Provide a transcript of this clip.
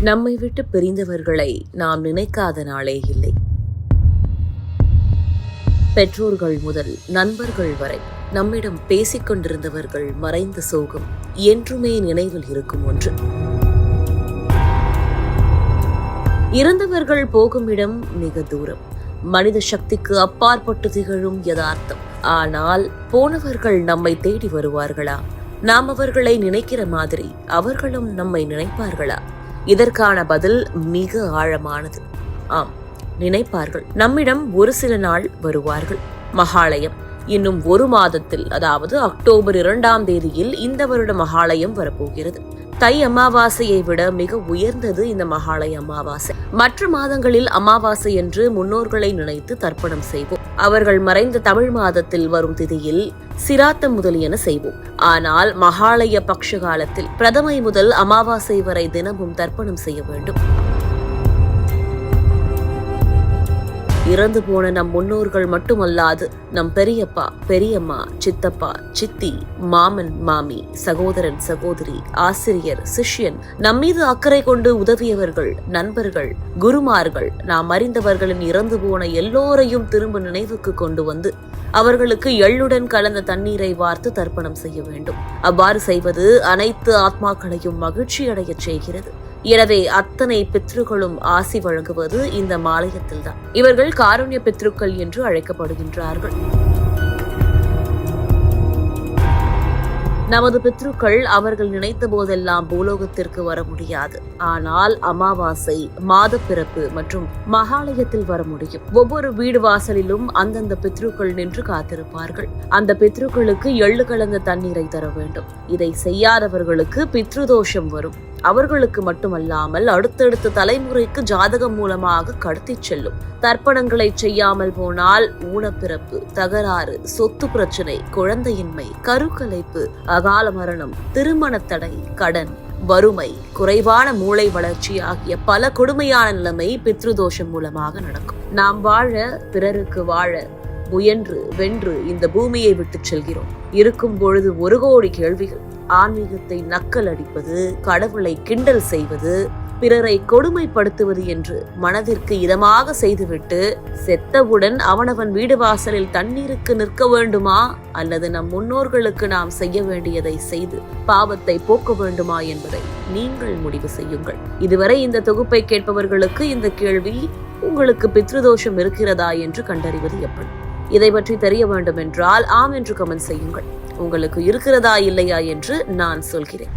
நம்மை விட்டு பிரிந்தவர்களை நாம் நினைக்காத நாளே இல்லை. பெற்றோர்கள் முதல் நண்பர்கள் வரை நம்மிடம் பேசிக் கொண்டிருந்தவர்கள் மறைந்த சோகம் என்றுமே நினைவில் இருக்கும் ஒன்று. இறந்தவர்கள் போகும் இடம் மிக தூரம், மனித சக்திக்கு அப்பாற்பட்டு திகழும் யதார்த்தம். ஆனால் போனவர்கள் நம்மை தேடி வருவார்களா? நாம் அவர்களை நினைக்கிற மாதிரி அவர்களும் நம்மை நினைப்பார்களா? இதற்கான பதில் மிக ஆழமானது. ஆம், நினைப்பார்கள். நம்மிடம் ஒரு சில நாள் வருவார்கள். மகாலயம் இன்னும் ஒரு மாதத்தில், அதாவது அக்டோபர் 2ஆம் தேதியில் இந்த வருட மகாலயம் வரப்போகிறது. தை அமாவாசையை விட மிக உயர்ந்தது இந்த மகாலய அமாவாசை. மற்ற மாதங்களில் அமாவாசை என்று முன்னோர்களை நினைத்து தர்ப்பணம் செய்வோம். அவர்கள் மறைந்த தமிழ் மாதத்தில் வரும் திதியில் சிராத்தம் முதலியன செய்வோம். ஆனால் மகாலய பக்ஷ காலத்தில் பிரதமை முதல் அமாவாசை வரை தினமும் தர்ப்பணம் செய்ய வேண்டும். இறந்து போன நம் முன்னோர்கள் மட்டுமல்லாது நம் பெரியப்பா, பெரியம்மா, சித்தப்பா, சித்தி, மாமன், மாமி, சகோதரன், சகோதரி, ஆசிரியர், சிஷ்யன், நம்மீது அக்கறை கொண்டு உதவியவர்கள், நண்பர்கள், குருமார்கள், நாம் அறிந்தவர்களின் இறந்து போன எல்லோரையும் திரும்ப நினைவுக்கு கொண்டு வந்து அவர்களுக்கு எள்ளுடன் கலந்த தண்ணீரை வார்த்து தர்ப்பணம் செய்ய வேண்டும். அவ்வாறு செய்வது அனைத்து ஆத்மாக்களையும் மகிழ்ச்சி அடையச் செய்கிறது. எனவே அத்தனை பித்ருகளும் ஆசி வழங்குவது இந்த மாலயத்தில்தான். இவர்கள் காருண்ய பித்ருக்கள் என்று அழைக்கப்படுகின்றார்கள். நமது பித்ருக்கள் அவர்கள் நினைத்த போதெல்லாம் பூலோகத்திற்கு வர முடியாது. ஆனால் அமாவாசை, மாதப்பிறப்பு மற்றும் மகாலயத்தில் வர முடியும். ஒவ்வொரு வீடு வாசலிலும் அந்தந்த பித்ருக்கள் நின்று காத்திருப்பார்கள். அந்த பித்ருக்களுக்கு எள்ளு கலந்த தண்ணீரை தர வேண்டும். இதை செய்யாதவர்களுக்கு பித்ருதோஷம் வரும். அவர்களுக்கு மட்டுமல்லாமல் அடுத்தடுத்த தலைமுறைக்கு ஜாதகம் மூலமாக கடத்திச் செல்லும். தர்ப்பணங்களை செய்யாமல் போனால் ஊனப்பிறப்பு, தகராறு, சொத்து பிரச்சனை, குழந்தையின்மை, கருக்கலைப்பு, அகால மரணம், திருமண தடை, கடன், வறுமை, குறைவான மூளை வளர்ச்சி ஆகிய பல கொடுமையான நிலைமை பித்ருதோஷம் மூலமாக நடக்கும். நாம் வாழ, பிறருக்கு வாழ முயன்று வென்று இந்த பூமியை விட்டு செல்கிறோம். இருக்கும் பொழுது 1 கோடி கேள்விகள். ஆன்மீகத்தை நக்கல் அடிப்பது, கடவுளை கிண்டல் செய்வது, பிறரை கொடுமைப்படுத்துவது என்று மனதிற்கு இதமாக செய்துவிட்டு செத்தவுடன் அவனவன் வீடு வாசலில் தண்ணீருக்கு நிற்க வேண்டுமா, அல்லது நம் முன்னோர்களுக்கு நாம் செய்ய வேண்டியதை செய்து பாவத்தை போக்க வேண்டுமா என்பதை நீங்கள் முடிவு செய்யுங்கள். இதுவரை இந்த தொகுப்பை கேட்பவர்களுக்கு இந்த கேள்வி, உங்களுக்கு பித்ருதோஷம் இருக்கிறதா என்று கண்டறிவது எப்படி? இதை பற்றி தெரிய வேண்டும் என்றால் ஆம் என்று கமெண்ட் செய்யுங்கள். உங்களுக்கு இருக்கிறதா இல்லையா என்று நான் சொல்கிறேன்.